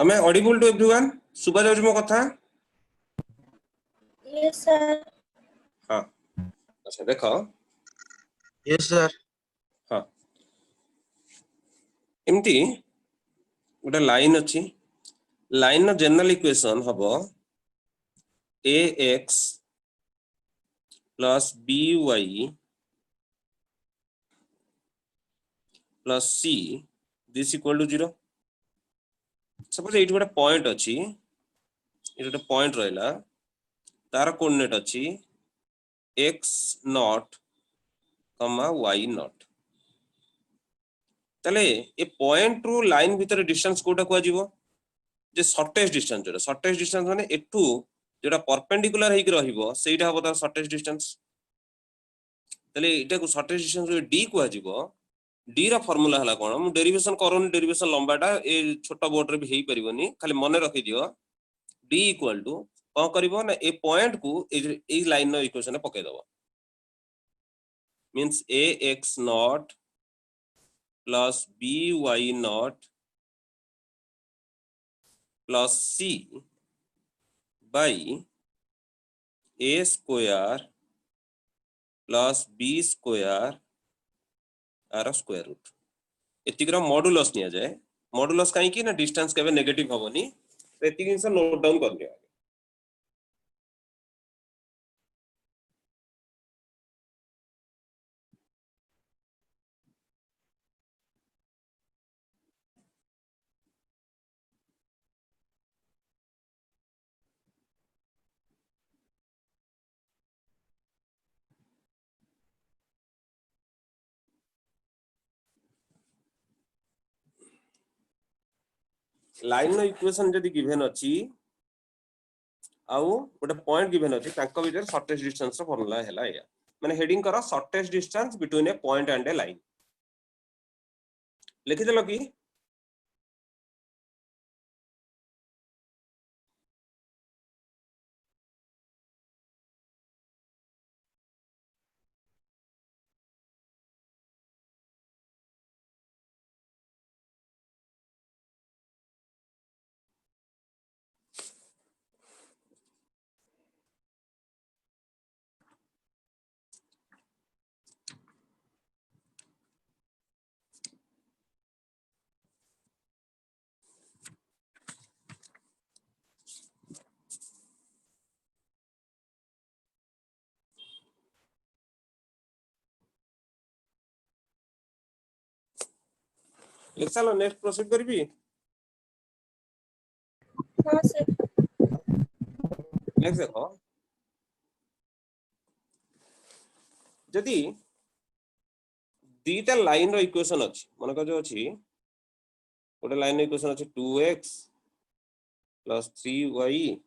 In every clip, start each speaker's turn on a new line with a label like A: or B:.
A: Am I audible to everyone? सुबह जाऊँ मो कथा?
B: Yes, sir.
A: हाँ, अच्छा देखो.
C: Yes, sir.
A: हाँ, इम्ती उटा लाइन अच्छी. लाइन नो जनरल इक्वेशन हबो ax plus by plus c this equal to 0. Suppose eight गोटे पॉइंट अच्छी, ये गोटे पॉइंट रहला, तार कोऑर्डिनेट अच्छी x नॉट कमा y नॉट. तले ए पॉइंट रू लाइन भीतर डिस्टेंस कोटा को आजीवो जे शॉर्टेस्ट डिस्टेंस माने एठू जेटा परपेंडिकुलर हेक रहिबो सेटा हबो तार शॉर्टेस्ट डिस्टेंस. तले एटा को शॉर्टेस्ट डिस्टेंस रो d को आजीवो. d रा फार्मूला हला कोन मु डेरिवेशन करोन, डेरिवेशन लंबाटा ए छोटा बोर्ड रे भी हेई परिबोनी, खाली मने रखि दियो d इक्वल टू कोन करबो ना ए पॉइंट को ए लाइन नो इक्वेशन में पके दबो. Means ax naught plus by naught plus c by a square plus b square r square root. एतिकर मॉडुलस निया जाए. मॉडुलस काहे कि ना डिस्टेंस केबे नेगेटिव हबोनी, तो एति जिंस नोट डाउन कर लिया. लाइन नो इक्वेशन जदी गिवन अछि आउ गोटे पॉइंट गिवन अछि, तांको भीतर शॉर्टेस्ट डिस्टेंस रो फार्मूला हैला या माने हेडिंग करा shortest distance between A point and A line. लिखि देलो कि लिख चलो नेक्स्ट प्रोसीड करबी.
B: हाँ सर.
A: नेक्स्ट देखो, जदी दीटा लाइन रो इक्वेशन अछि, मन को जो अछि गोटे लाइन रो इक्वेशन अछि 2x plus 3y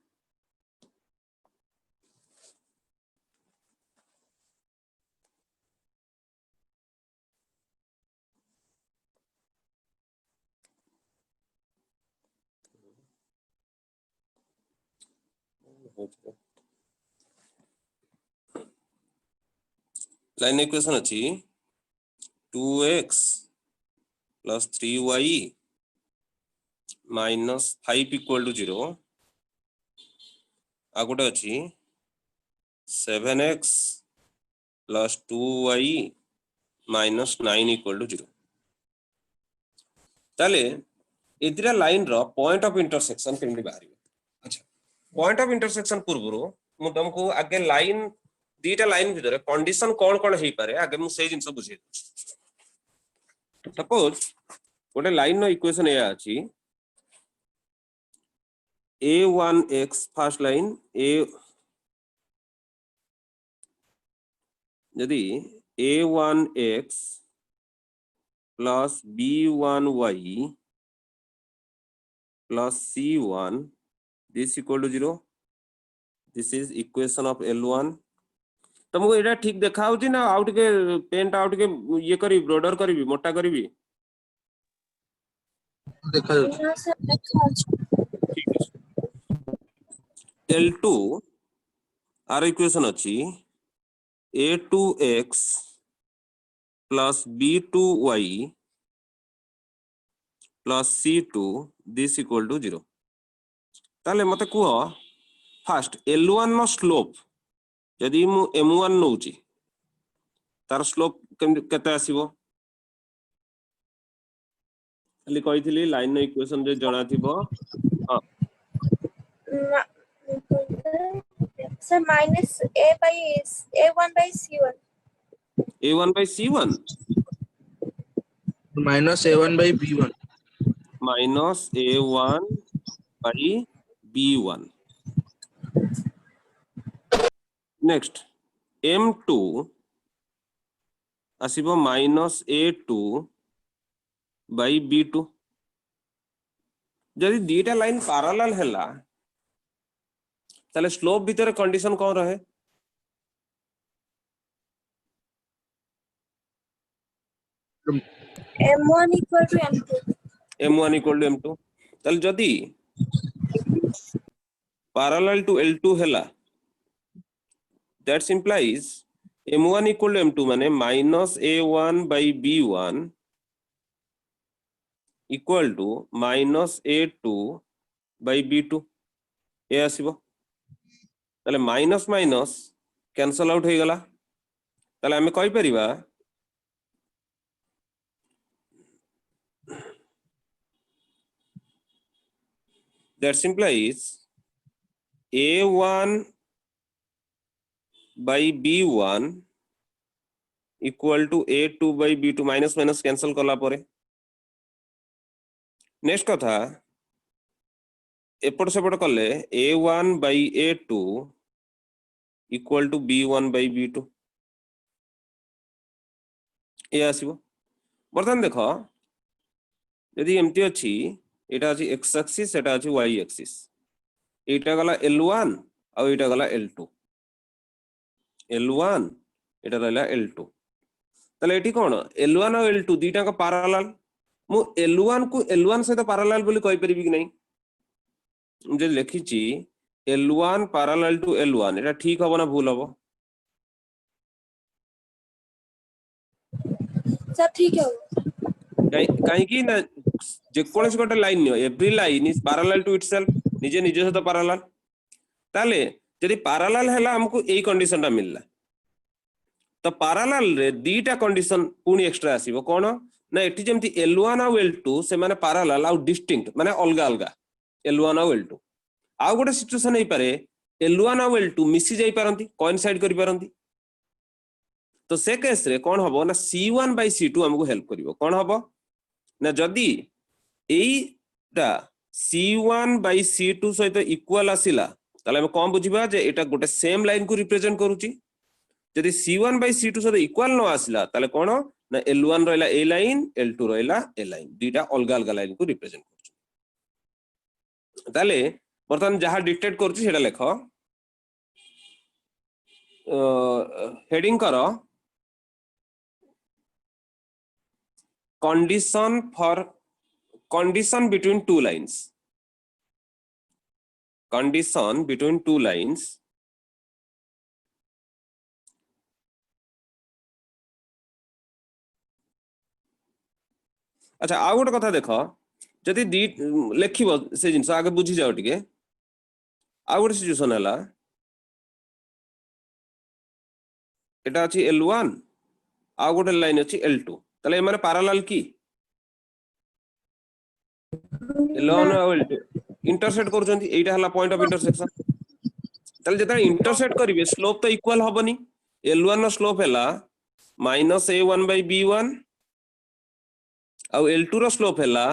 A: line equation अछि 2x plus 3y minus 5 equal to 0. आगोटे अछि 7x plus 2y minus 9 equal to 0. ताले एतिरा लाइन रो पॉइंट ऑफ इंटरसेक्शन केमि बाहरिबो. अच्छा, पॉइंट ऑफ इंटरसेक्शन पूर्वरो मु तुमको आगे लाइन दीटा लाइन भीतर कंडीशन कोन हेई पारे आगे मु से जिंस बुझे. सपोज गोटे लाइन नो इक्वेशन या अछि a1x फर्स्ट लाइन a यदि a1x plus b1y plus c1 this equal to 0. This is equation of L1. तुमको एटा ठीक देखा होची ना आउट के पेन टा आउट के ये करी ब्रॉडर करी मोटा करी
C: देखा जाଉଛି.
B: हाँ सर देखा अछि.
A: ठीक है. L2 आर इक्वेशन अछि a2x plus b2y plus C2 this equal to 0 ताले मते कुह फास्ट L1 नो स्लोप यदि मु M1 नउची तार स्लोप केते आसीबो खाली कहिथिली लाइन नो इक्वेशन जे जणा थिबो
B: sir minus A1 by C1
A: A1 by C1
C: minus A1 by B1.
A: minus A1 by B1 next M2 आसीबो minus A2 by B2 जदि दीटा लाइन पैरेलल हैला ताले स्लोप भीतर कंडीशन कौन रहे
B: M1 equal to M2
A: M1 equal to M2 ताले जदि parallel to L2 हैला that implies M1 equal to M2 माने minus A1 by B1 equal to minus A2 by B2 ये आसीबो ताले माइनस माइनस कैंसल आउट हो गला ताले हमें कहि परिबा that implies A1 by B1 equal to A2 by B2 minus minus cancel कला परे नेक्स्ट कथा एपट सेपट कले A1 by A2 equal to B1 by B2 ये आसीबो बर्तमान देखो यदि एमती अछि एटा अछि x एक्सिस एटा अछि y एक्सिस एटा गला L1 आ एटा गला L2 L1 एटा रहला L2 तले एटी कोन L1 और L2 दीटा का पैरेलल मु L1 को L1 से तो पैरेलल बोली कहि परिबी कि नहीं जे लिखिची L1 पैरेलल टू L1 एटा ठीक हबो ना भूल हबो
B: सर ठीक है
A: काई की ना जे कोनस गोटे लाइन नियो every line is parallel to itself निजे निजे से तो पैरेलल ताले यदि पैरेलल हैला हमको एई कंडीशन ता मिलला तो पैरेलल रे दीटा कंडीशन पुनी एक्स्ट्रा आसीबो कोन ना एटी जेमति L1 और L2 से माने पैरेलल और डिस्टिंक्ट माने अलगा अलगा L1 और L2 आ गोटे सिचुएशन हे पारे L1 और L2 मिसी जाई पारंती कोइनसाइड करि पारंती तो से केस रे कोन हबो ना C1 by C2 हमको हेल्प करिवो कोन हबो ना जदी एईटा C1 by C2 सहित इक्वल आसिला ताले हम कोन बुझिबा जे एटा गोटे सेम लाइन को रिप्रेजेंट करूची जदी C1 by C2 सहित इक्वल न आसिला ताले कोन ना L1 रहला ए लाइन L2 रहला ए लाइन दीटा अलगा अलगा लाइन को रिप्रेजेंट करछु ताले बर्तमान जहा डिटेक्ट करछु सेटा लेखो हेडिंग करो condition between two lines अच्छा आ गोटे कथा देख जदि लिखिबो से जिंस आगे बुझी जाओ टिके आ गोटे सिचुएशन हला एटा अछि L1 आ गोटे लाइन अछि L2 तले माने पैरेलल की L1 और L2 इंटरसेक्ट करजंती एटा हला पॉइंट ऑफ इंटरसेक्शन तले जेता इंटरसेक्ट करिवे स्लोप तो इक्वल हबनी L1 नो स्लोप हला -A1 by B1 uh L2 row slope हला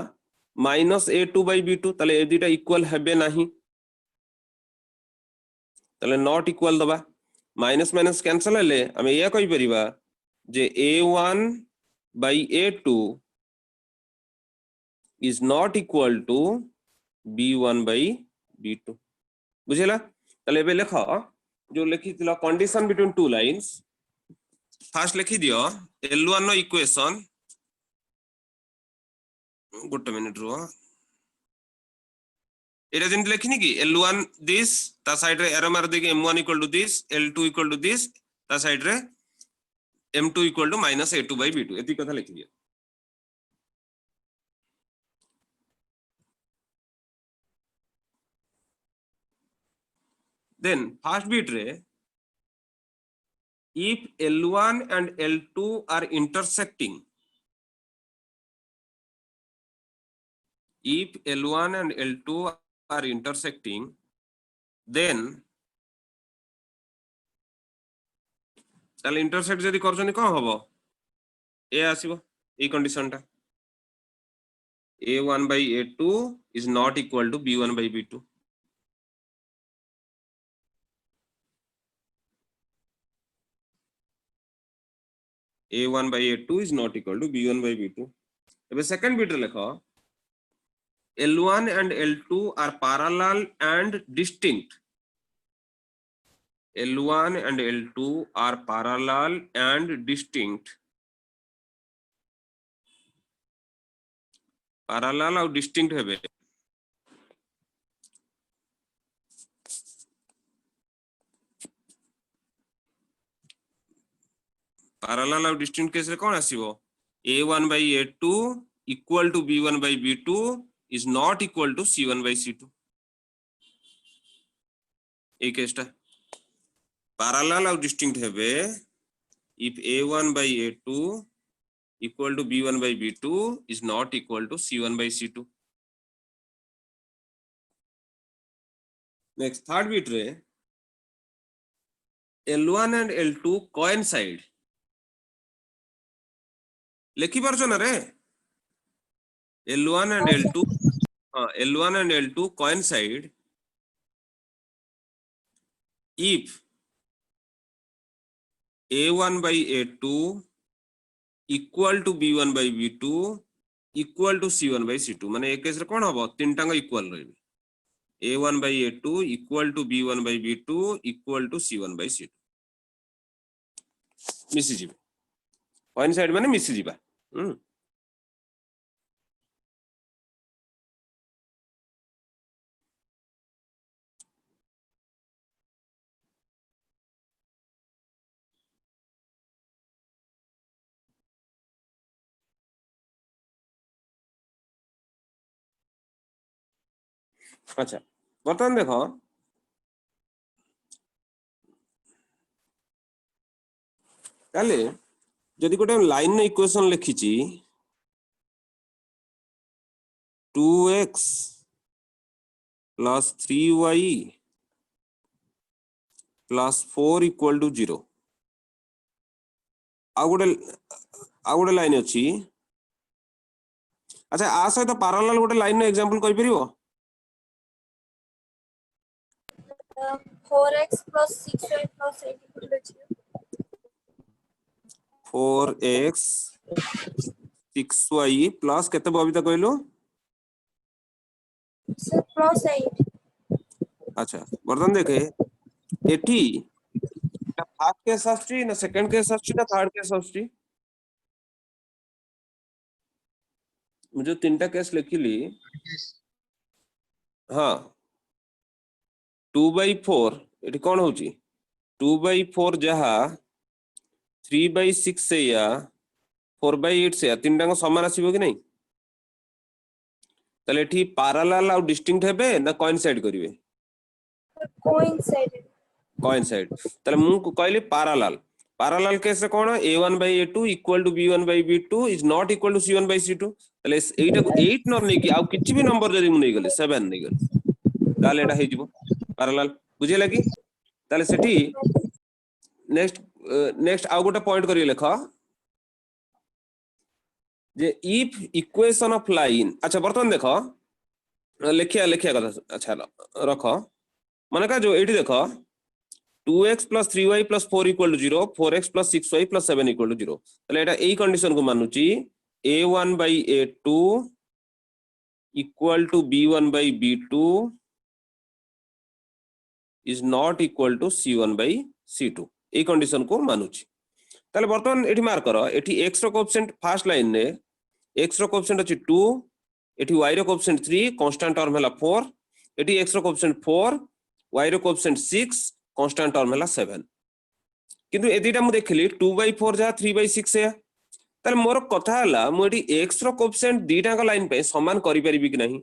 A: -A2 by B2 तले ए दुटा इक्वल हेबे नाही तले नॉट इक्वल दबा माइनस माइनस कैंसिल हेले हम या कहि परिबा जे A1 by A2 is not equal to B1 by B2 बुझिला तले एबे लेखो जो लिखि दिला condition between two lines first लिखि दियो L1 नो इक्वेशन गुड मिनिट रो एटा जिन लिखिनी कि L1 दिस ता साइड रे एरो मार देके M1 equal to this L2 equal to this ता साइड रे M2 equal to -A2 by B2 एती कथा लिखि दियो then first bit रे if L1 and L2 are intersecting, if L1 and L2 are intersecting, then ताले intersect जदि करछनी कोन हबो ए आसीबो ए कंडीशन टा A1 by A2 is not equal to B1 by B2. A1 by A2 is not equal to B1 by B2. अब second bit लिखो L1 and L2 are parallel and distinct. L1 and L2 are parallel and distinct. Parallel और distinct है बे parallel और distinct case रे कौन आसीबो A1 by A2 equal to B1 by B2 is not equal to C1 by C2. A केसटा parallel और distinct है बे if A1 by A2 equal to B1 by B2 is not equal to C1 by C2. Next third bit रे L1 and L2 coincide. लिखी पारछो ना रे L1 and L2 L1 and L2 coincide if A1 by A2 equal to B1 by B2 equal to C1 by C2 माने एक case रे कोन हबो तीन टांग इक्वल रहबे A1 by A2 equal to B1 by B2 equal to C1 by C2 मिसी जीव coincide माने मिसी जीवा अच्छा बर्तमान देखो ताले जदि गोटे लाइन इक्वेशन लिखिची 2x plus 3y plus 4 equal to 0 आ गोटे लाइन अछि अच्छा आ सहित पैरेलल गोटे लाइन एग्जांपल कहि परिबो
B: 4x plus 6y plus 8 equal to 0.
A: 4x 6y plus केते बबिता कहलो
B: So plus 8.
A: अच्छा बर्तन देखे एठी फर्स्ट केस आछी ना सेकंड केस आछी ना थर्ड केस आछी मुझे तीनटा केस लिखिली हाँ 2/4 एठी कोन होची 2/4 जहा 3/6 से या 4/8 से या तीनटा को समान आसीबो कि नहीं तले एठी पैरेलल और डिस्टिंक्ट हेबे ना कोइंसाइड करिवे
B: Coincide.
A: कोइंसाइड तले मु कहली parallel case cone A1 by A2 equal to B1 by B2 is not equal to C1 by C2 तले एटा को 8 न नै कि आ किछि भी नंबर जदि मु नै गले 7 नै गले ताले एटा हे जिवो पैरेलल बुझे लगी ताले सेठी नेक्स्ट आ गोटे पॉइंट करिए लेख जे इफ इक्वेशन ऑफ लाइन अच्छा बर्तमान देखो लिखिया कथा अच्छा रख माने का जो एठी देखो 2x plus 3y plus 4 equal to 0 4x plus 6y plus 7 equal to 0 तले एटा एई कंडीशन को मानुची A1 by A2 equal to B1 by B2 is not equal to C1 by C2 AE condition को मानुची ताले बर्तमान एठी मार्क करो एठी x रो coefficient first line ने x रो coefficient अछि 2 एठी y रो कोएफिशिएंट 3 कांस्टेंट टर्म हला 4 एठी x रो कोएफिशिएंट 4 y रो कोएफिशिएंट 6 कांस्टेंट टर्म हला 7 किंतु एदिटा मु देखली 2/4 जा 3/6 है ताले मोर कथा हला मु एठी x रो कोएफिशिएंट दीटा का लाइन पे समान करि परिबी कि नहीं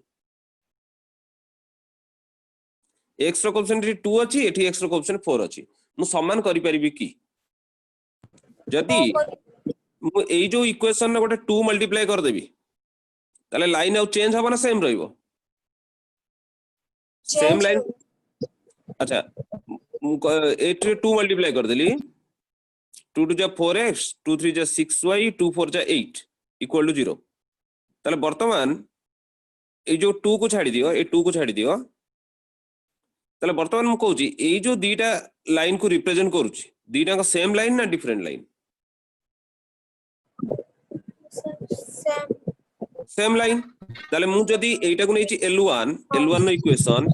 A: x रो कोएफिशिएंट 2 अछि एठी x रो कोएफिशिएंट 4 अछि मु समान करि परिबी की जदी मु एई जो इक्वेशन ने गोटे 2 मल्टीप्लाई कर देबी ताले लाइन आउ चेंज हबो ना सेम रहइबो सेम लाइन अच्छा एठी 2 मल्टीप्लाई कर देली 2 टू जा 4x 2 3 जा 6y 2 4 जा 8 इक्वल टू 0 ताले वर्तमान ए जो 2 को छाडी दियो ए 2 को छाडी दियो ताले वर्तमान मु कहूची ए जो दीटा लाइन को रिप्रेजेंट करूची दीटा का सेम लाइन ना डिफरेंट लाइन सेम लाइन ताले मु जदी एटा को नेची L1 नो इक्वेशन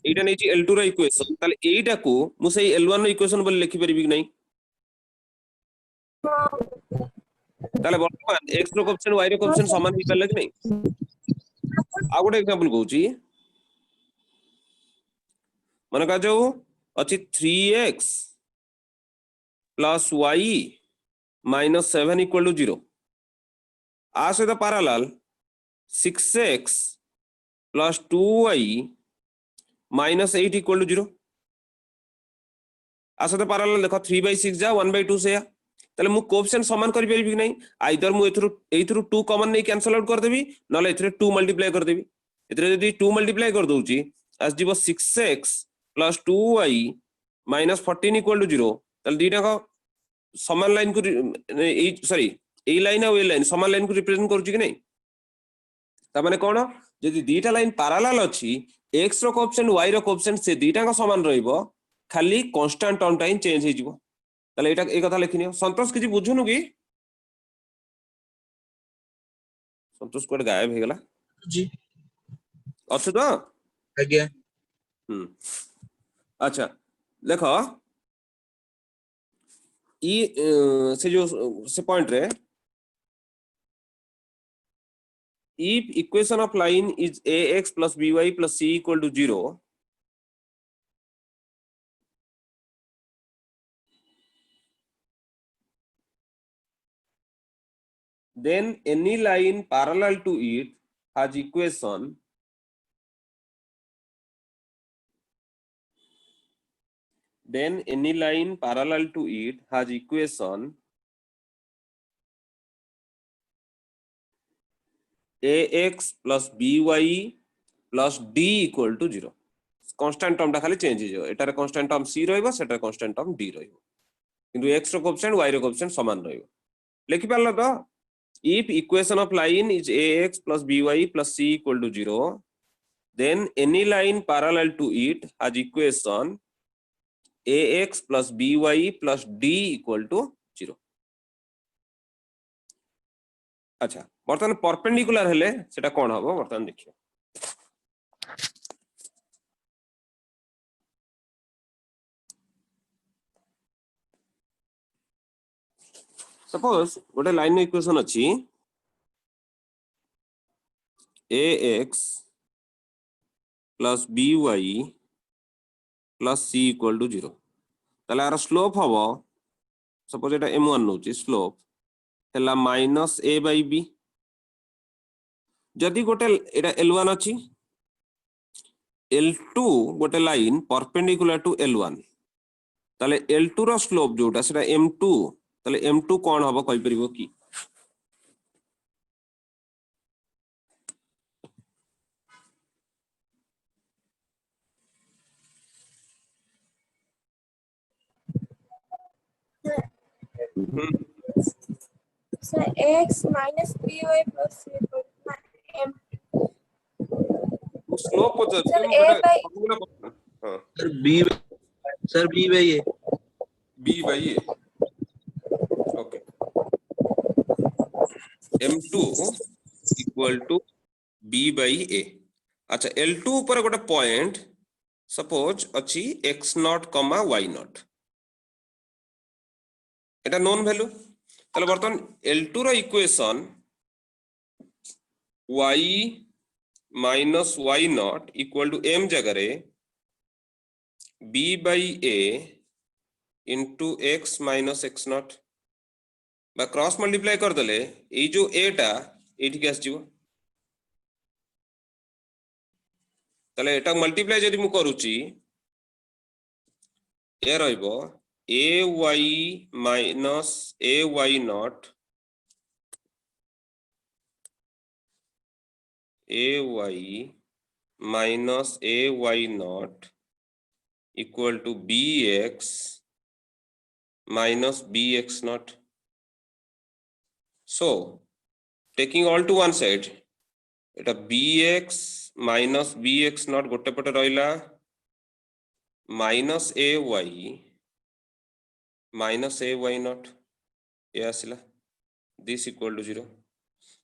A: एटा नेची L2 रो इक्वेशन ताले एटा को मु सेही L1 नो इक्वेशन बोल लिखि परिबी कि नहीं ताले वर्तमान x रो कोएफिशिएंट y रो कोएफिशिएंट समान ही पड़ला कि नहीं आ गोटे एग्जांपल कहूची मन का जो अछि 3x plus y minus 7 equal to 0 आ सहित parallel 6x plus 2y minus 8 equal to 0 आ सहित पैरेलल देखो 3/6 जा 1/2 से ताले मु कोएफिशिएंट समान करि परिबी कि नहीं आइदर मु एथुरु 2 कॉमन नहीं कैंसिल आउट कर देबी नले एथुरे 2 मल्टीप्लाई कर देबी एथुरे यदि 2 मल्टीप्लाई कर दोउची आज जीवो 6x plus 2y minus 14 equal to 0 ताले दीटा का समान लाइन को सॉरी ए लाइन और ए लाइन समान लाइन को रिप्रेजेंट करूची कि नहीं ता माने कोन जदि दीटा लाइन पैरेलल अछि x रो कोएफिशिएंट y रो कोएफिशिएंट से दीटा का समान रहइबो खाली कांस्टेंट टर्म टाइम चेंज हे जिवो ताले एटा ए कथा लिखिनियो संतोष किछि बुझुनु की संतोष कोड गायब हे गेला
C: जी
A: अछि तो
C: आज्ञा
A: अच्छा देखो ई से जो से पॉइंट रे if equation of line is ax plus by plus c equal to 0 then any line parallel to it has equation ax plus by plus d equal to 0 constant term टा खाली चेंज हो जाय एटारे constant term c रहइबो सेटा constant term d रहइबो किंतु x रो coefficient y रो coefficient समान रहइबो लिखि परलो तो if equation of line is ax plus by plus c equal to 0 then any line parallel to it has equation ax plus by plus d equal to 0 अच्छा बर्तमान perpendicular हेले सेटा कोन हबो बर्तमान देखियो सपोज गोटे लाइन इक्वेशन अछि ax plus by plus c equal to 0 ताले आर स्लोप हबो सपोज एटा m1 नउची स्लोप हेला माइनस a by b जदि गोटे एटा l1 अछि l2 गोटे लाइन परपेंडिकुलर टू l1 ताले l2 रो स्लोप जोटा सेटा m2 ताले m2 कोन हबो कहि परिबो की
B: So x minus by plus c equal to m.
A: Slope को
B: Sir, a by
A: हां
C: sir b by a
A: b by a okay m2 equal to b by a अच्छा l2 ऊपर गोटे पॉइंट सपोज अछि x0, y0 एटा known value ताले बर्तन l2 रो equation y minus y0 equal to m जगह रे b by a into x minus x0 बा क्रॉस मल्टीप्लाई कर देले ए जो a टा एठी के आस जीवो ताले एटा मल्टीप्लाई जदि मु करूची ए रहिबो ay minus ay not ay minus ay not equal to bx minus bx not. So taking all to one side, এটা bx minus bx not गोटे पटे रहिला minus ay minus ay not ये आसिला this equal to 0.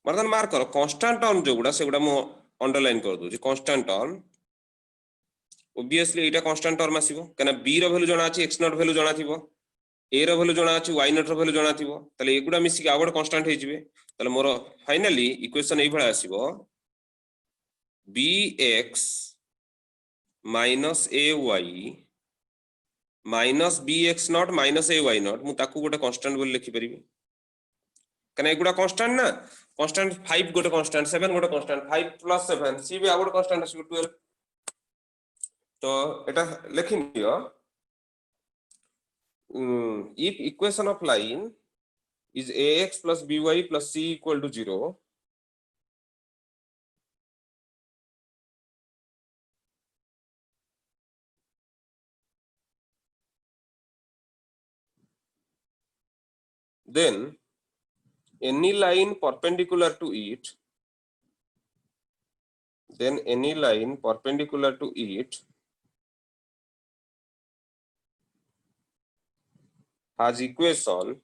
A: बर्तमान mark करो constant term Joguda सेगुडा मो underline कर दो कांस्टेंट टर्म ऑब्वियसली एटा कांस्टेंट टर्म आसीबो कना b रो वैल्यू जणा अछि x नॉट वैल्यू जणा थिबो a रो वैल्यू जणा अछि y नॉट रो वैल्यू जणा थिबो तले एगुडा मिसी आगोड कांस्टेंट हे जिवे तले मोर फाइनली इक्वेशन एई भळा आसीबो bx minus ay minus bx naught minus ay naught मु ताकू गोटे कांस्टेंट बोल लिखि परिबी कना एगुडा कांस्टेंट ना कांस्टेंट 5 गोटे कांस्टेंट 7 गोटे कांस्टेंट 5 plus 7 सी भी आगोड कांस्टेंट आसी 12 तो एटा लिखि neo if equation of line is ax plus by plus c equal to 0 then any line perpendicular to it has equation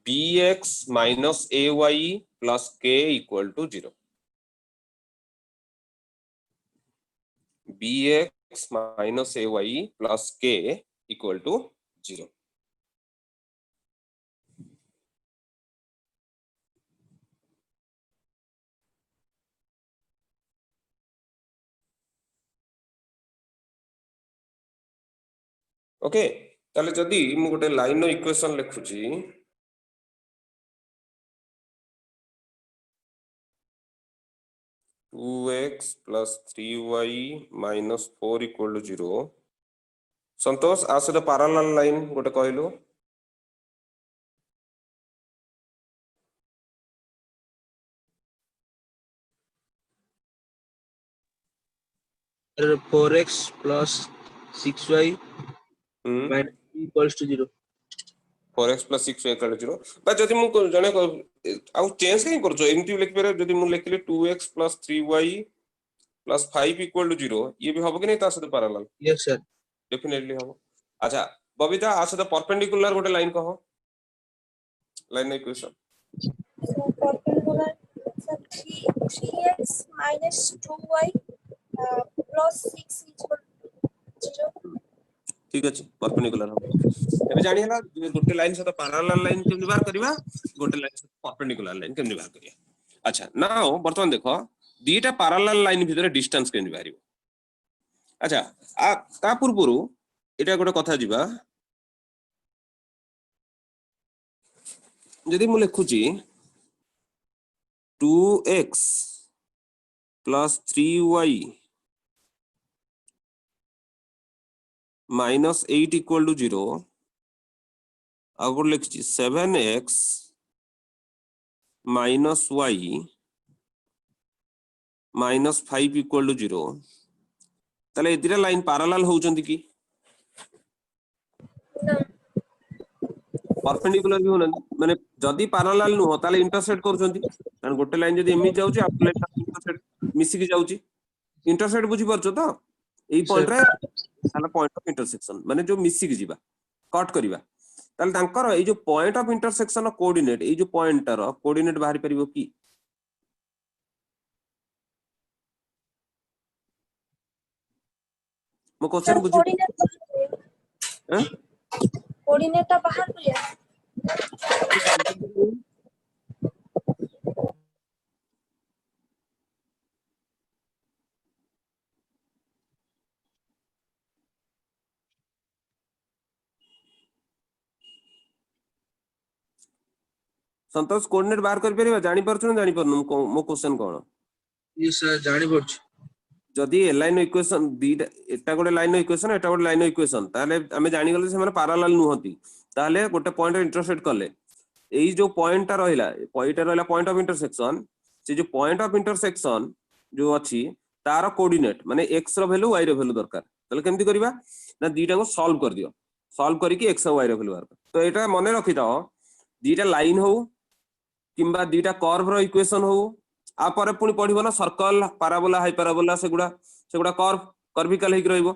A: bx minus ay plus k equal to 0. bx minus ay plus k equal to 0. Okay ताले जदी मु गोटे line नो equation लिखुची 2x plus 3y minus 4 equal to 0 Santosh आ सहित parallel line गोटे कहलु
C: Sir, 4x plus 6y minus equals to 0.
A: 4x plus 6y equal to 0 बा जदी मु जने आउ चेंज कहीं करछो एमटी लिख पेरे जदी मु लिखले 2x plus 3y plus 5 equal to 0 ये भी हबो कि नहीं ता सहित पैरेलल
C: Yes, sir.
A: डेफिनेटली हबो अच्छा बबीता आ सहित परपेंडिकुलर गोटे लाइन कहो line equation
B: So perpendicular, so 3x minus 2y plus 6 equal to 0.
A: ठीक अछि परपेंडिकुलर हम एबे जानि हला गोटे लाइन से तो पैरेलल लाइन केमि बार करबा गोटे लाइन से परपेंडिकुलर लाइन केमि बार करिया अच्छा नाउ वर्तमान देखो दीटा पैरेलल लाइन भितर डिस्टेंस केमि बारिबो अच्छा आ ता पूर्वरु एटा गोटे कथा जिबा यदि मु लिखुची 2x plus 3y minus 8 equal to 0 Agar लिखुची 7x minus y minus 5 equal to 0 ताले एदिरा लाइन पैरेलल होउचंदी की
B: No.
A: परपेंडिकुलर भी होनंदी माने जदी पैरेलल नु हो ताले इंटरसेक्ट करूचंदी कारण गोटे लाइन जदी एमि जाउची आप लाइन इंटरसेक्ट मिसी की जाउची इंटरसेक्ट बुझी परछो तो एई पॉइंट रे ताले पॉइंट ऑफ इंटरसेक्शन माने जो मिसी की जीवा कट करिवा ताले तांकर एई जो पॉइंट ऑफ इंटरसेक्शन कोऑर्डिनेट एई जो पॉइंटर कोऑर्डिनेट बाहरी परिबो की मो क्वेश्चन बुझी हैं
B: कोऑर्डिनेट बाहर करिया
A: संतोष कोऑर्डिनेट बाहर कर परिबा जानि परछु ना जानि परनु मो क्वेश्चन कोन
C: Yes, sir. जानी पड़छ.
A: जदि लाइन इक्वेशन दीटा एटा गोटे लाइन इक्वेशन एटा गोटे लाइन इक्वेशन ताले आमे जानि गले से माने पैरेलल नुहंती ताले गोटे पॉइंट इंटरसेक्ट कले एई जो पॉइंट रहिला पॉइंट ऑफ इंटरसेक्शन से जो पॉइंट ऑफ इंटरसेक्शन जो अछि तार कोऑर्डिनेट माने x रो वैल्यू y रो वैल्यू दरकार ताले केमति करबा ना दीटा को सॉल्व कर दियो सॉल्व करिकि x और y रो वैल्यू बार तो एटा मने रखि दाओ दीटा लाइन हो किंबा दीटा कर्व रो इक्वेशन हो आ पर पुनी पढिबो ना सर्कल पैराबोला हाइपरबोला सेगुडा कर्व कर्विकल हेक रहइबो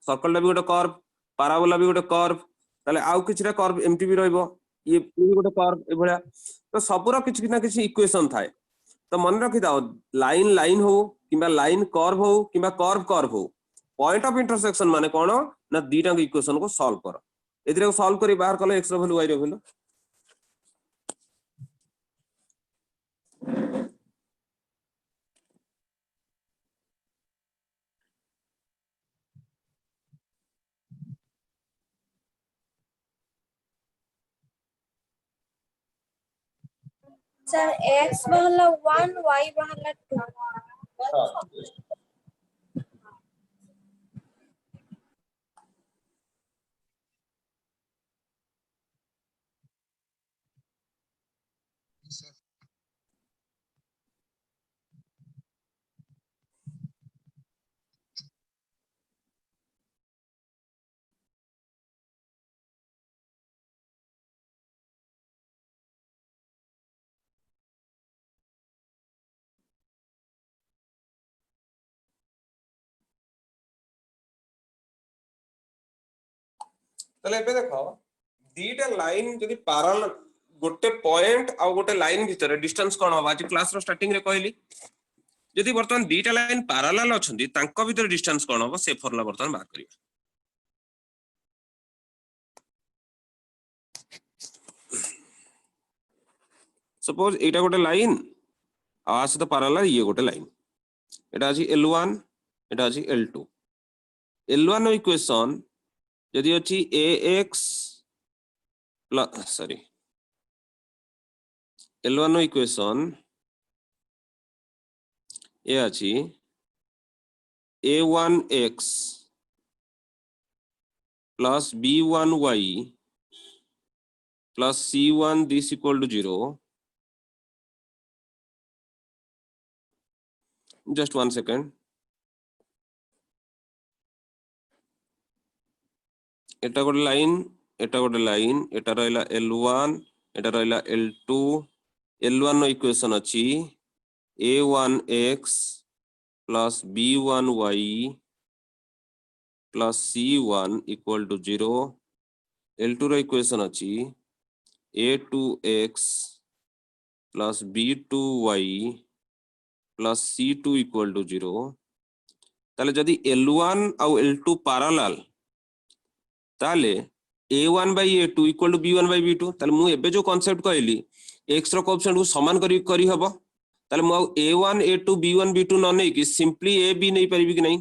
A: सर्कल भी गोटे कर्व पैराबोला भी गोटे कर्व ताले आउ किछरा कर्व एमटी भी रहइबो ये भी गोटे कर्व ए भलिया तो सबरो किछ ना किछ इक्वेशन थाए तो मन रखि दाओ लाइन लाइन हो किंबा लाइन कर्व हो किंबा कर्व कर्व हो पॉइंट ऑफ इंटरसेक्शन माने कोन ना दीटा इक्वेशन को सॉल्व कर एदिरे को सॉल्व करी बाहर कले x रो वैल्यू y रो वैल्यू
B: सर x बहला 1 y बहला 2
A: तले एबे देखो दीटा लाइन जदि पैरेलल गोटे पॉइंट आ गोटे लाइन भितर डिस्टेंस कोन होबा आज क्लास रो स्टार्टिंग रे कहली जदि वर्तमान दीटा लाइन पैरेलल अछंती तांको भितर डिस्टेंस कोन होबो से फॉर्मूला वर्तमान बात करिया सपोज एटा गोटे लाइन आ से तो पैरेलल ये गोटे लाइन एटा अछि L1 एटा अछि L2 L1 इक्वेशन यदि अछि ax plus sorry L1 equation ये अछि a1x plus b1y plus c1 this equal to 0 just 1 second एटा गोटे लाइन एटा रहला L1 एटा रहला L2 L1 इक्वेशन अछि a1x plus b1y plus c1 equal to 0 L2 रो equation अछि a2x plus b2y plus c2 equal to 0 ताले जदि L1 और L2 parallel ताले a1 by a2 equal to b1 by b2 ताले मु एबे जो कांसेप्ट कहली x रो कोएफिशिएंट को समान करी हबो ताले मु a1 a2 b1 b2 न नै कि सिंपली a b नै परिबि कि नै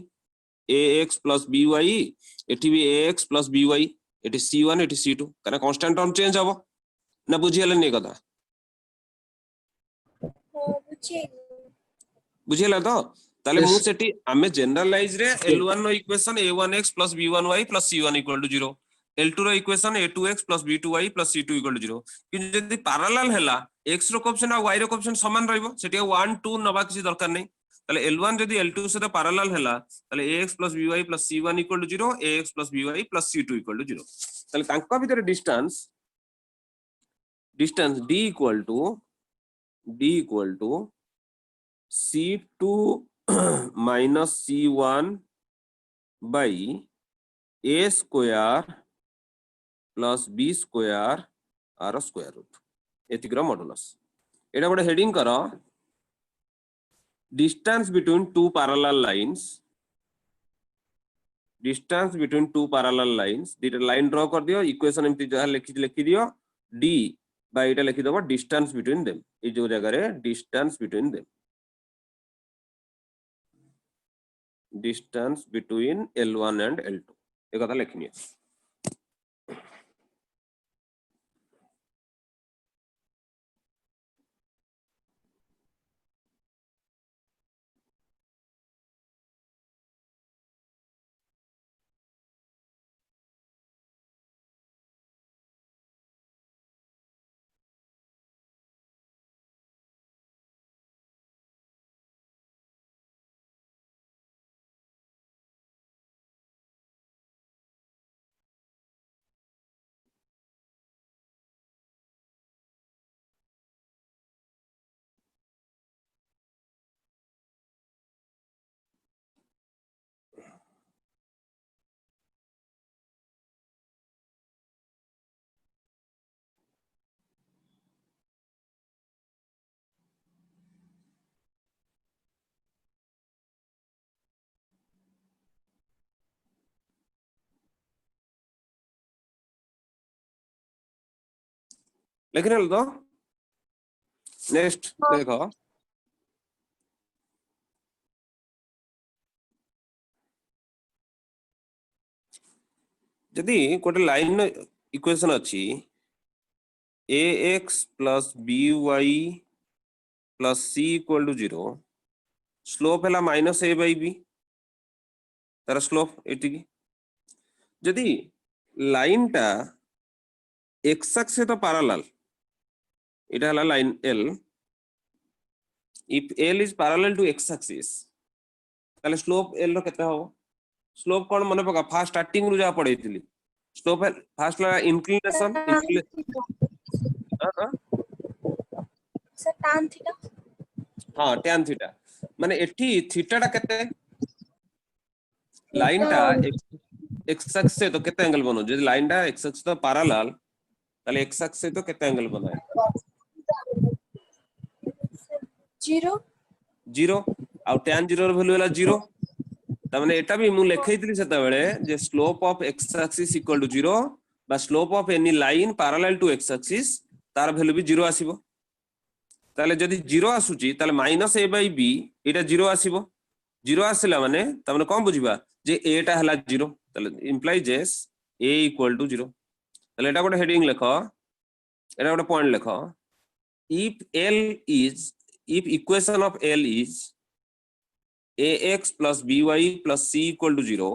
A: ax plus by एठी भी ax plus by एठी c1 एठी c2 कारण कांस्टेंट टर्म चेंज हबो ना बुझियले नै कथा बुझियला तो ताले मु सेठी आमे जनरलाइज रे L1 नो equation a1x plus b1y plus c1 equal to 0 L2 रो equation a2x plus b2y plus c2 equal to 0 कि जदि पैरेलल हैला x रो कोएफिशिएंट और y रो कोएफिशिएंट समान रहइबो सेठी 1 2 नबा किसी दरकार नै ताले L1 जदि L2 से पैरेलल हैला ताले ax plus by plus c1 equal to 0 ax plus by plus c2 equal to 0 ताले तांका भीतर distance d equal to c2 minus c1 by a square plus b square r square root एतिग्र modulus एटा गोटे heading करो distance between two parallel lines दीटा line draw कर दियो इक्वेशन एमती जहा लिखि दियो d बाय एटा लिखि दबो डिस्टेंस बिटवीन देम ए जो जगह रे distance between them distance between L1 and L2 एक कथा लिखनी लिखिनेल तो नेक्स्ट
B: हाँ।
A: देखो जदि गोटे लाइन इक्वेशन अच्छी ax plus by plus c equal to 0 slope है माइनस a by b तार स्लोप एटिकी जदि लाइन टा x एक्सिस सहित पैरेलल इटा हला line l if l is parallel to x axis ताले स्लोप l रो केते हो स्लोप कोन मने पका फास्ट स्टार्टिंग रु जा पढैतिली स्लोप फास्ट ला इंक्लिनेशन हां
B: सर tan थीटा
A: हां tan थीटा माने एठी थीटा टा केते लाइन टा x एक्सिस से तो केते एंगल बनो जे लाइन टा x एक्सिस तो पैरेलल ताले x एक्सिस से तो केते एंगल बनाए
B: 0
A: 0 आ tan 0 ର वैल्यू होला 0 त माने एटा भी मु लेखैतिली सेता बेले जे slope of x axis equal to 0 बा slope of any line parallel to x axis तार वैल्यू भी 0 आसीबो ताले जदी 0 आसुची ताले माइनस a by b एटा 0 आसीबो 0 आसिला माने त माने कोन बुझिबा जे a टा हला 0 ताले इंप्लाइज एस a इक्वल टू 0 ताले एटा गोटे हेडिंग लेखो एटा गोटे पॉइंट लेखो if equation of L is ax plus by plus c equal to 0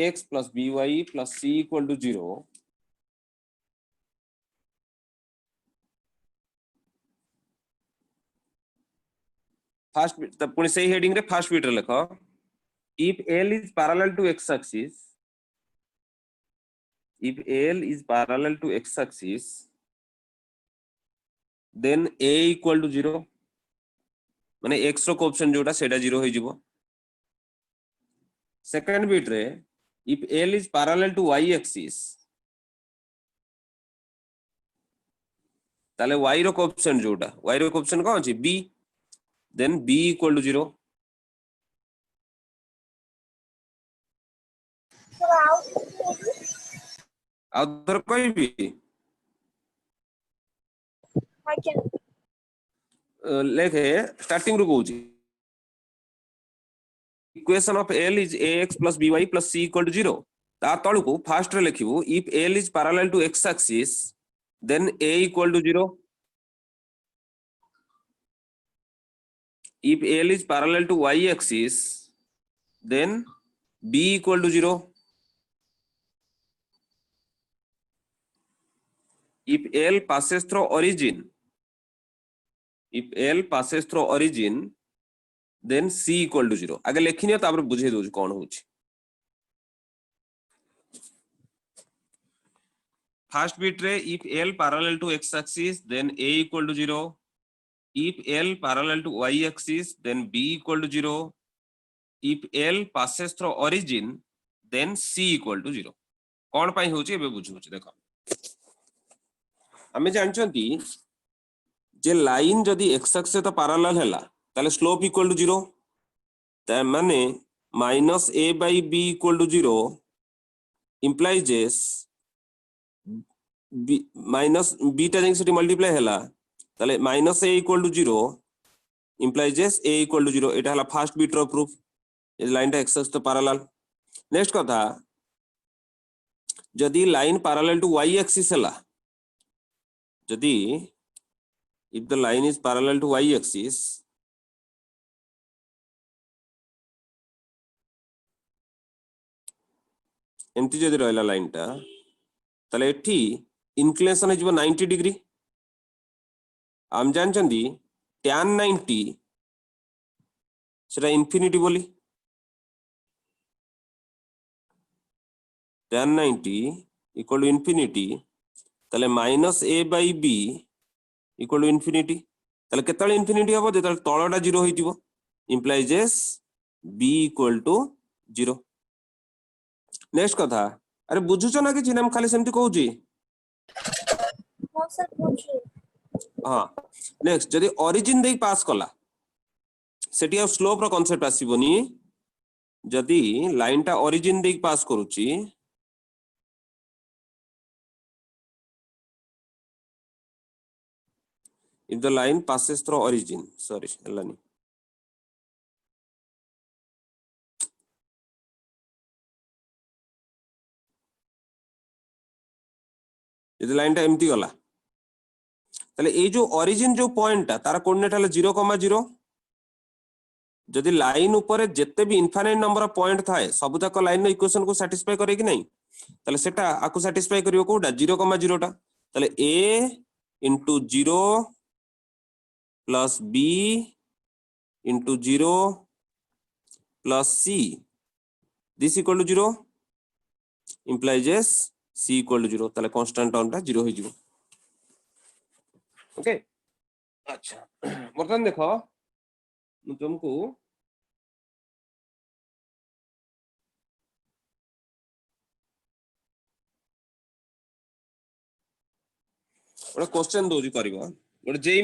A: ax plus by plus c equal to 0 first bit तब पुणी सही हेडिंग रे फर्स्ट बिट रे लिखो if L is parallel to x axis if L is parallel to x axis then a equal to 0 माने x रो coefficient जोटा सेटा 0 होई जिवो सेकंड बिट रे if L is parallel to y axis ताले y रो coefficient जोटा y रो coefficient कोन अछि b then b equal to 0 आउथर कोई भी लेखे स्टार्टिंग रू कहूची equation of L is ax plus by plus c equal to 0 ता तळु को first ray लिखिबो if L is parallel to x axis then a equal to 0 if L is parallel to y axis then b equal to 0 if L passes through origin if L passes through origin then c equal to 0 आगे लेखिनियो तापर बुझे दोछ कोन होछि first bit रे if L parallel to x axis then a equal to 0 if L parallel to y axis then b equal to 0 if L passes through origin then c equal to 0 कोन पई होछि एबे बुझुछि देखो हमें जानछंती जे line जदी x axis से तो parallel हैला ताले स्लोप इक्वल टू 0 ता माने minus a by b equal to 0 implies S b minus b टा जंग से मल्टीप्लाई हैला ताले minus a equal to 0 implies एस a इक्वल टू 0 एटा हला फर्स्ट बिट रो प्रूफ ए लाइन टा x एक्सिस तो पैरेलल नेक्स्ट कथा जदी line parallel to y axis हैला जदी if the line is parallel to y axis एमती जदी रहला लाइन टा तले एठी इंक्लिनेशन हिजबो 90 डिग्री हम जानचंदी tan 90 सेटा इंफिनिटी बोली tan 90 इक्वल टू इंफिनिटी तले minus a by b equal to infinity तले केतले इंफिनिटी हबो जेतले तळटा 0 होइतिबो implies S b equal to 0 next कथा अरे बुझुछ ना कि हम खाली सेमती कहूची
B: हां सर पूछिए
A: हां नेक्स्ट जदी ओरिजिन देई पास कला सेठी स्लोप रो कांसेप्ट आसीबोनी जदी लाइन टा ओरिजिन देई पास करूची if the line passes through origin, sorry हेलानी यदि लाइन टा एमती गला ताले ए जो ओरिजिन जो पॉइंट तार कोऑर्डिनेट हला 0,0 जदि लाइन ऊपर जेते भी इनफाइनाइट नंबर ऑफ पॉइंट थाए सब तक लाइन रो इक्वेशन को सैटिस्फाई करे कि नहीं ताले सेटा आकु सैटिस्फाई करियो कोडा 0,0 टा ताले a into 0 plus b into 0 plus c this equal to 0 implies yes c equal to 0 ताले कांस्टेंट टर्म टा 0 हो जिवो ओके अच्छा बर्तमान देखो मु तुमको गोटे क्वेश्चन दोजी करबो गोटे जेई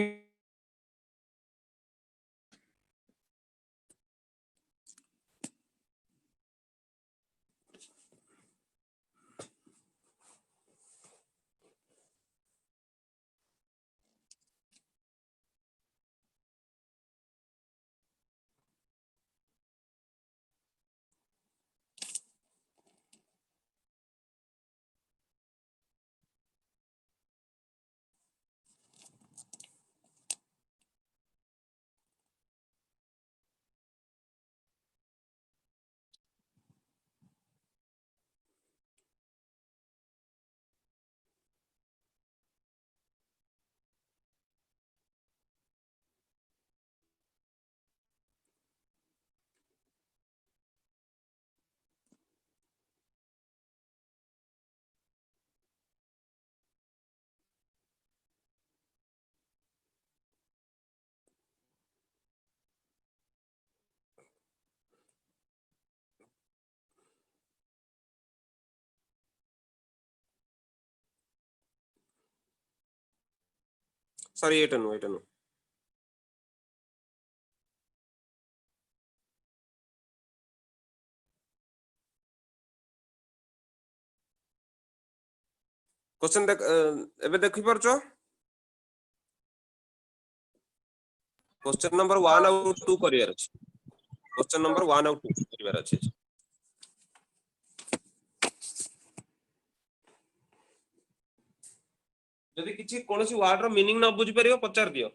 A: सॉरी एटा नो क्वेश्चन देख एबे देखि परछो क्वेश्चन नंबर 1 और 2 करियर अछि क्वेश्चन नंबर 1 और 2 करियर अछि जदि किछि कोनोसी वर्ड रो मीनिंग न बुझि परियो पचार दियो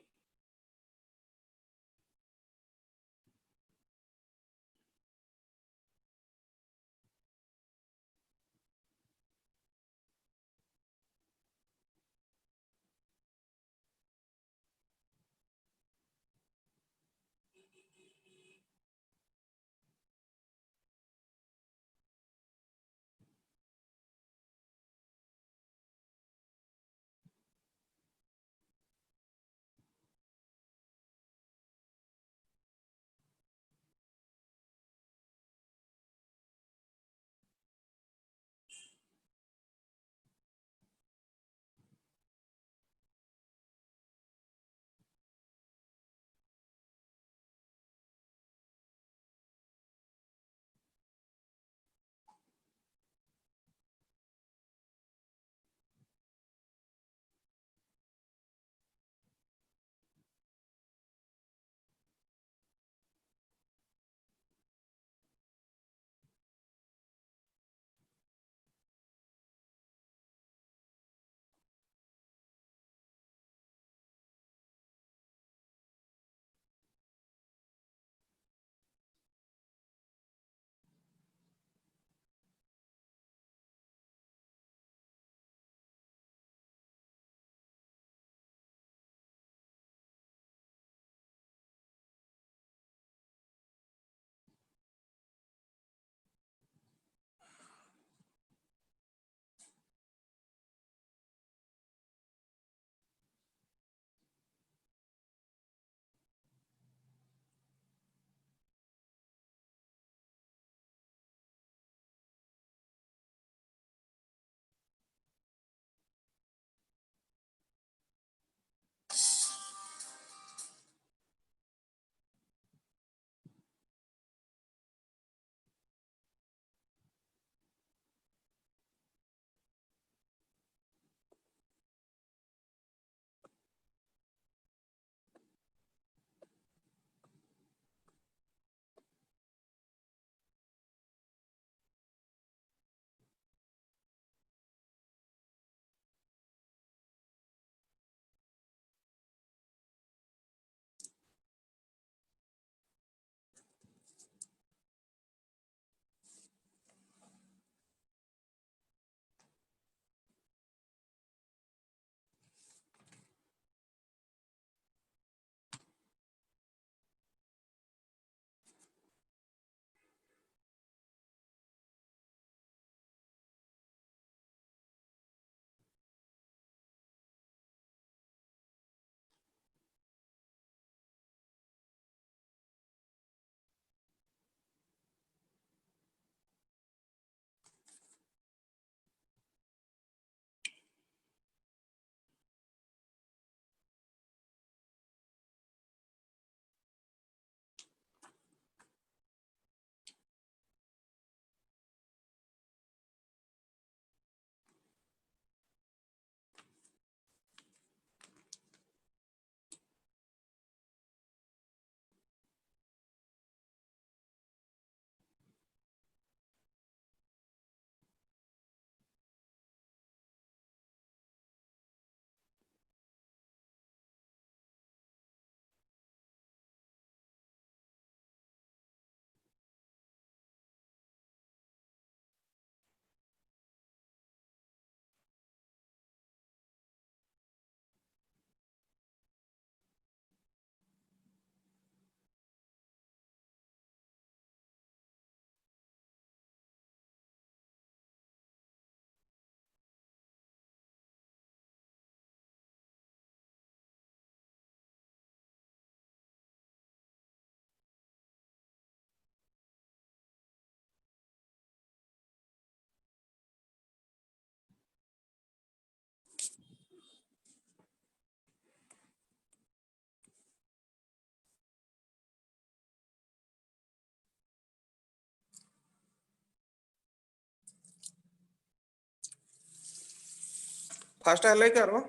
A: फास्ट है क्या रो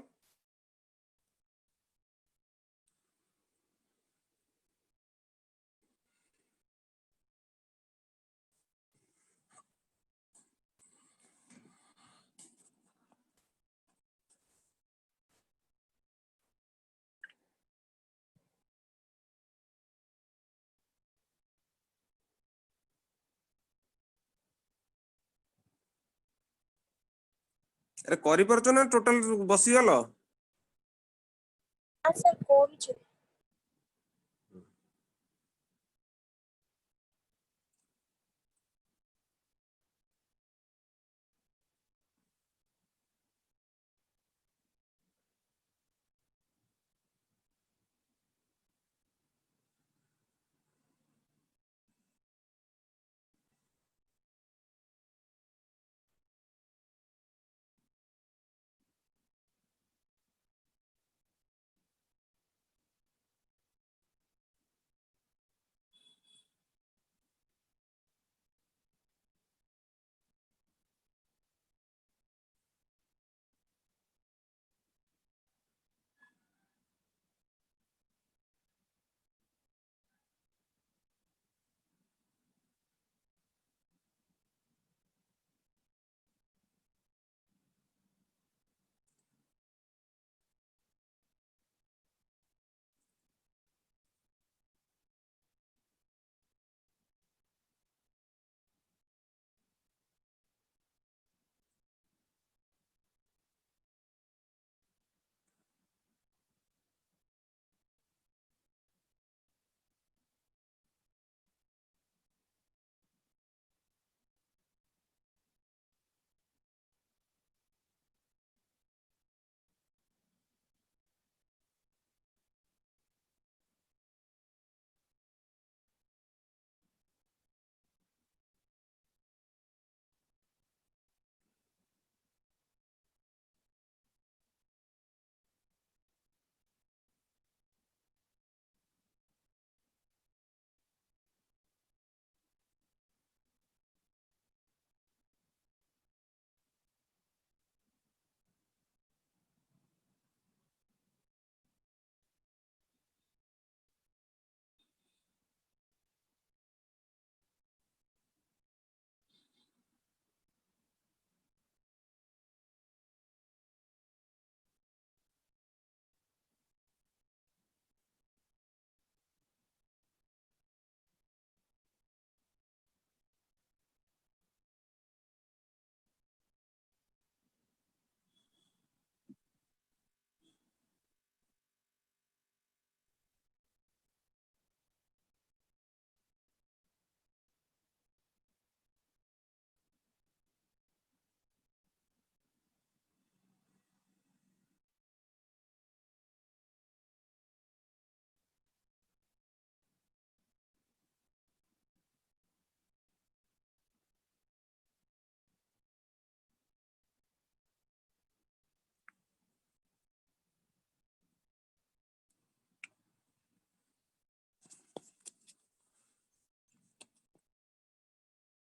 A: अरे करि परछ ना टोटल बसी गलो
B: हाँ सर କରୁଛି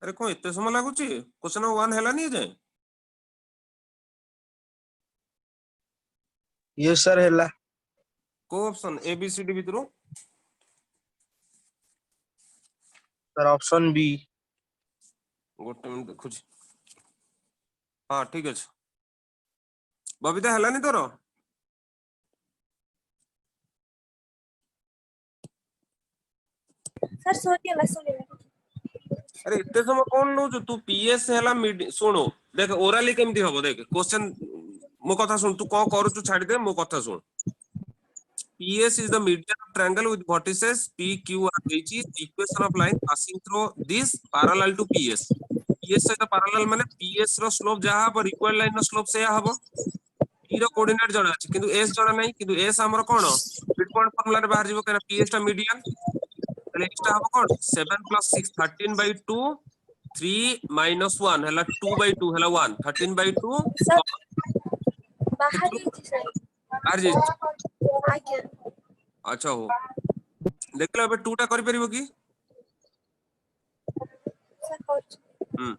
A: अरे कौन इतने समय लागुची क्वेश्चन 1 हेलानी जे
C: यस सर हैला
A: को option A B C D भितरु
C: सर ऑप्शन बी
A: गोटे मिनिट देखुची हाँ ठीक अछि बबीता हेलानी तोर
B: सर ସରିଗଲା
A: अरे इतने समय कौन नौ तू पीएस हेला सुनो देख ओराली केमती हबो देख क्वेश्चन मो कथा सुन तू कौन करू छाड़ी दे मो कथा सुन PS is the median of triangle with vertices PQR which is equation of line passing through this parallel to PS PS सहित parallel माने PS रो स्लोप जहा पर इक्वल लाइन रो स्लोप से हबो P रो कोऑर्डिनेट जणा अछि किंतु S जणा नै किंतु S हमर कोन मिड पॉइंट फार्मूला रे बाहर जीवो केना PS टा मीडियन तले एक्स्ट्रा हबो कोन 7 + 6 13/2 3 - 1 हला 2/2 हला 1 13/2
B: सर
A: केतु
B: ବାହାରି ଯାଇଛି ସାର୍
A: बाहर जे
B: ଆଜ୍ଞା
A: अच्छा हो देखलो ଏବେ 2 टा करि परिबो की
B: ସାର୍ କରୁଛି
A: हम्म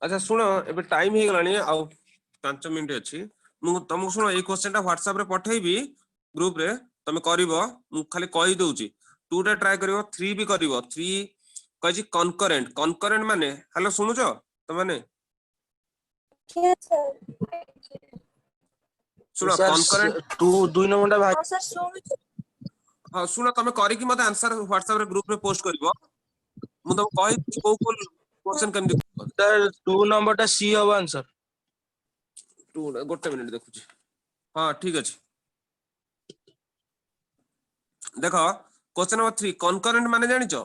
A: अच्छा सुनो एबे टाइम हे गलानी आ 5 मिनिट अछि मु तुमको सुनो ए क्वेश्चन टा WhatsApp रे पठेइबी ग्रुप रे तमे करिवो मु खाली कहि दउची 2 टा ट्राई करिवो 3 भी करिवो 3 कहि कनकरेंट कनकरेंट माने हेलो सुनुचो तमने
B: Yes, sir.
A: सुनो
C: सर
A: कनकरेंट
C: 2 नंबर टा
B: हाँ सर सुनुଛୁ
A: हां सुनो तमे करि कि मते आंसर WhatsApp रे ग्रुप रे पोस्ट करिवो मु तुम कहि को क्वेश्चन केमति
C: सर 2 नंबर टा सी हबो आंसर
A: 2 गोटे मिनिट देखुची हां ठीक अछि देखो क्वेश्चन नंबर 3 कनकरेंट माने जानिचो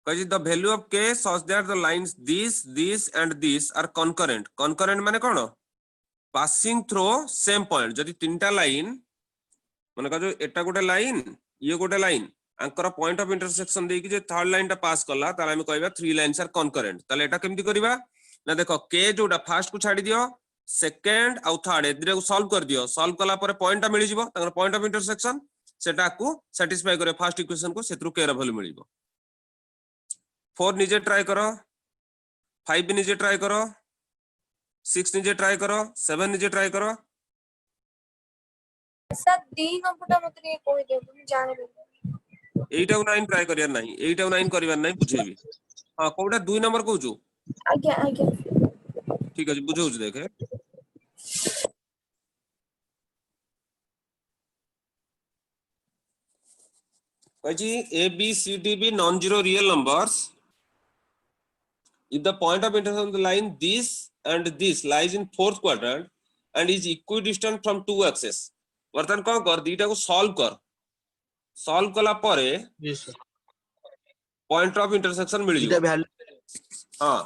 A: कहि the value of k such that the lines this and this are concurrent concurrent माने कोन पासिंग थ्रू सेम पॉइंट जदि तीनटा लाइन माने का जो एटा गोटे लाइन ये गोटे लाइन आंकर पॉइंट ऑफ इंटरसेक्शन देकी जे थर्ड लाइन टा पास करला ताले हम कहबा थ्री लाइंस आर कनकरेंट ताले एटा केमति करबा ना देखो k जोटा फर्स्ट को छाडी दियो सेकंड आउ थर्ड एदिरे को सॉल्व कर दियो सॉल्व कला पर पॉइंट टा मिली जिवो ताकर पॉइंट ऑफ इंटरसेक्शन सेटा को सैटिस्फाई करे फर्स्ट इक्वेशन को सेत्रु k र वैल्यू मिलिबो 4 निजे ट्राई करो 5 भी निजे ट्राई करो 6 निजे ट्राई करो 7 निजे ट्राई करो
B: सर डी नंबरটা মতে ଟିକେ কই দিও তুমি জানিবে
A: 8 ଆଉ 9 ट्राई करियार नाही 8 ଆଉ 9 करियार नाही बुझेबी हां कोडा 2 नंबर कहूछु
B: ଆଜ୍ଞା ଆଜ୍ଞା
A: ठीक अछि बुझौछु देखे कहि a b c d be non zero real numbers if the point of intersection of the line this and this lies in fourth quadrant and is equidistant from two axes वर्तमान कोन कर दीटा को solve कला परे
C: जी sir
A: point of intersection मिल
C: इटा
A: जिवो
C: value
A: हां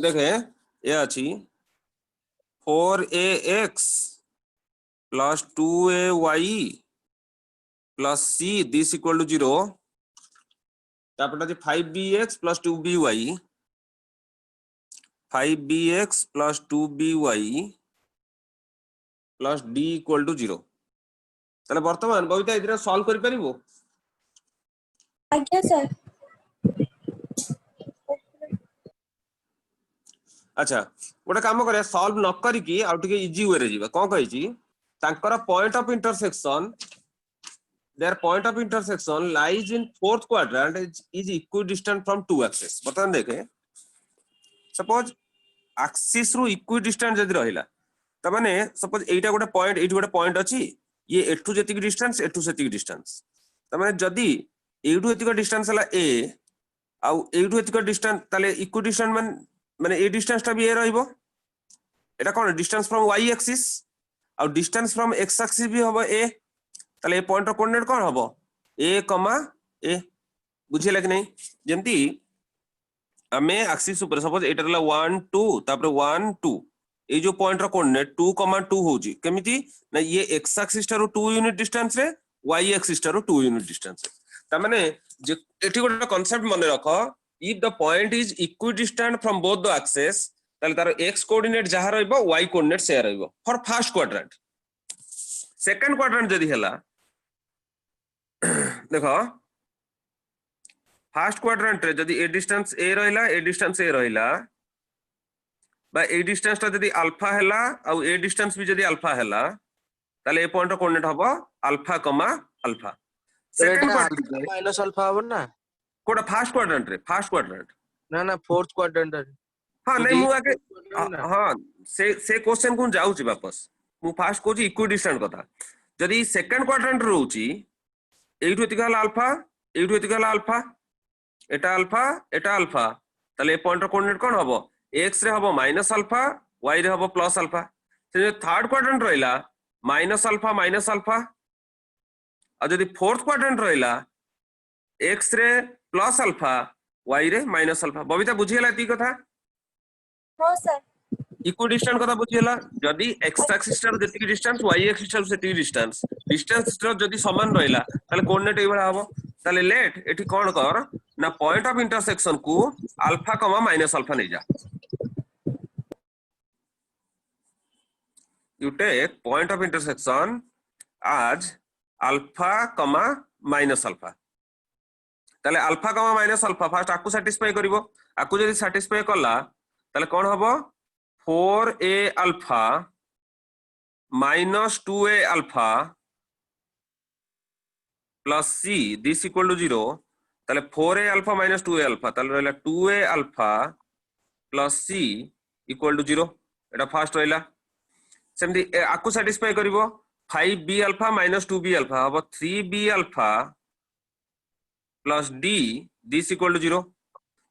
A: देखे ये अछि 4ax plus 2ay plus c this equal to 0 तापर जे 5bx plus 2by 5bx plus 2by plus d equal to 0 ताले वर्तमान बबिता इधर सॉल्व करि परिबो
B: ଆଜ୍ଞା ସାର୍
A: अच्छा गोटे काम करे सॉल्व न करी की आउ टिके इजी वे रे जीवा कोन कहि छी तांकर point of intersection their point of intersection lies in fourth quadrant is equidistant from two axes बतन देखे सपोज एक्सिस रु इक्विडिस्टेंट जदि रहिला त माने सपोज एटा गोटे पॉइंट अछि ये एठु जेतिक डिस्टेंस एठु सेतिक डिस्टेंस त माने जदि एठु एतिक डिस्टेंस हला a आउ एठु एतिक डिस्टेंस ताले इक्विडिस्टेंट माने ए डिस्टेंस ता भी ए रहइबो एटा कोन डिस्टेंस फ्रॉम y एक्सिस आउ डिस्टेंस फ्रॉम x एक्सिस भी होबो a ताले ए पॉइंट कोऑर्डिनेट कोन होबो a, a बुझिला कि नहीं जेमती हमें एक्सिस ऊपर सपोज एटा रहला 1 2 तापर 1 2 ए जो पॉइंट रो कोऑर्डिनेट 2, 2 होजी केमिति ना ये x एक्सिस रो 2 यूनिट डिस्टेंस रे y एक्सिस रो 2 यूनिट डिस्टेंस रे ता माने जे एठी गोटे कांसेप्ट मने रखो if the point is equidistant from both the axis ताले तार x कोऑर्डिनेट जहा रहइबो y कोऑर्डिनेट से रहइबो for first quadrant second quadrant जदी हला देखो फर्स्ट क्वाड्रेंट रे जदी ए डिस्टेंस a रहिला बा ए डिस्टेंस ता जदी अल्फा हैला आ ए डिस्टेंस भी जदी अल्फा हैला ताले ए पॉइंट कोऑर्डिनेट हबो alpha, alpha second quadrant
C: minus alpha हबो ना
A: कोडा फर्स्ट क्वाड्रेंट
C: ना फोर्थ क्वाड्रेंट
A: हां नहीं मु आके हां से क्वेश्चन को जाउची वापस मु फर्स्ट कोची इक्विडिस्टेंट कथा जदी सेकंड क्वाड्रेंट रहउची एठु एतिक हला अल्फा एठु एतिक हला अल्फा एटा अल्फा ताले ए पॉइंट कोऑर्डिनेट कोन हबो x रे हबो माइनस अल्फा y रे हबो प्लस अल्फा से जो थर्ड क्वाड्रेंट रहिला माइनस अल्फा आ जदी फोर्थ क्वाड्रेंट रहिला x रे प्लस अल्फा y रे माइनस अल्फा बबिता बुझियला ती कथा
B: हाँ सर
A: इक्विडिस्टेंट कथा बुझियला जदी x एक्सिस रो जति डिस्टेंस y एक्सिस रो सेति डिस्टेंस रो जदी समान रहिला ताले कोऑर्डिनेट एबळा हबो ताले लेट एठी कोन कर ना पॉइंट ऑफ इंटरसेक्शन को अल्फा, माइनस अल्फा नै जा you take point of intersection as alpha, minus alpha তাহলে alpha comma minus alpha first আকু স্যাটিসফাই করিব আকু যদি স্যাটিসফাই কলা তাহলে কোন হবো 4a alpha minus 2a alpha plus c this equal to 0 তাহলে 4a alpha minus 2a alpha তাহলে রইলা 2a alpha plus c equal to 0 এটা ফার্স্ট রইলা সেমতি আকু স্যাটিসফাই করিব 5b alpha minus 2b alpha হবো 3b alpha plus d this equal to 0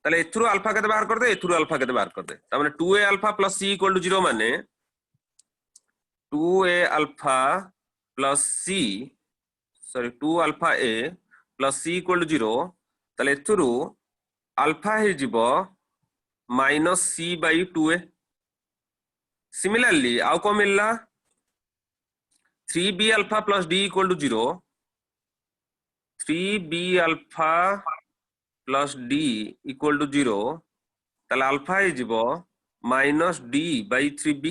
A: তাহলে এথুরু alpha কেতে বাহার করদে এথুরু alpha কেতে বাহার করদে তার মানে 2a alpha plus c equal to 0 মানে 2a alpha plus c sorry 2 alpha a plus c equal to 0 তাহলে এথুরু alpha হে যাব minus c by 2a similarly আউ কো মিললা 3b alpha plus d equal to 0 3b alpha plus d equal to 0 তাহলে alpha হে যাব minus d by 3b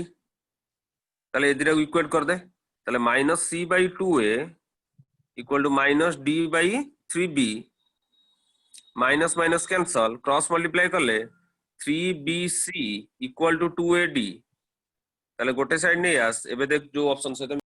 A: তাহলে এদিকে equate কর দে তাহলে minus C by 2a equal to minus D by 3b minus minus cancel cross multiply করলে 3bc equal to 2ad তাহলে গোটে সাইড নিয়ে আস এবে দেখ যে অপশন সହିତ